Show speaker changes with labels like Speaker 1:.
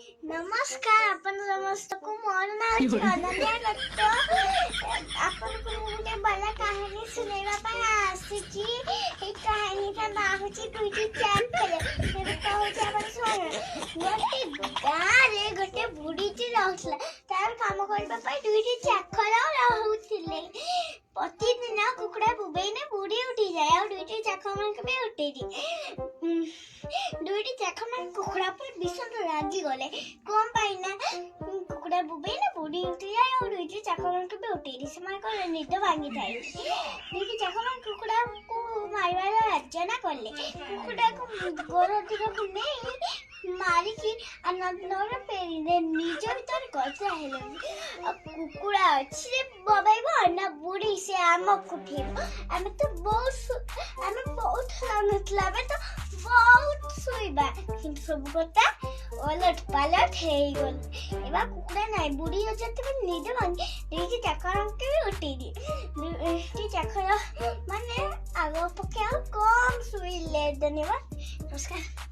Speaker 1: नमस्कार आपण समस्तको मोर नाव अनन्या दत्त आपण मुझे बड़ा कहानी सुनेगा पर आसिची एक कहानी का नाम है टूटी चैक करे मेरे कहू जे आपण सुन गोटे गारे गोटे बुढ़ीटी रहउतला तार काम करबा पई टूटी चैक खरा रहउतिले प्रतिदिन कुकुड़ा बुबेने बुढ़ी उठी जाए और टूटी चैक मन के भी उठेरी दुईटी चैक मन कुकुड़ा पर भीषण रागी गले कौन पाइना कुकुड़ा बुबे ना बुढ़ी उठी जाए और दुईटी चैक मन के भी उठेरी समय को निद भांगी थाई दुईटी चैक मन कुकुड़ा को मारवार अर्चना करले कुकुड़ा को गोर टिका नहीं मारी की अनंतर पेरिने निज भीतर गछ आइले कुकुड़ा अछि बबाइबो ना बुढ़ी से आमक उठेबो हमें तो बहुत ननतला बे तो बहुत सोइबा কিন্তু সব কথা ওলট পালট হয়ে গেল এবার কুকুরা নাই বুড়ি হয়ে যেতে নিদে ভাঙি দুইটি চাকরকে উঠে দি দুইটি চাকর মানে আগে পক্ষে কম শুইলে ধন্যবাদ নমস্কার।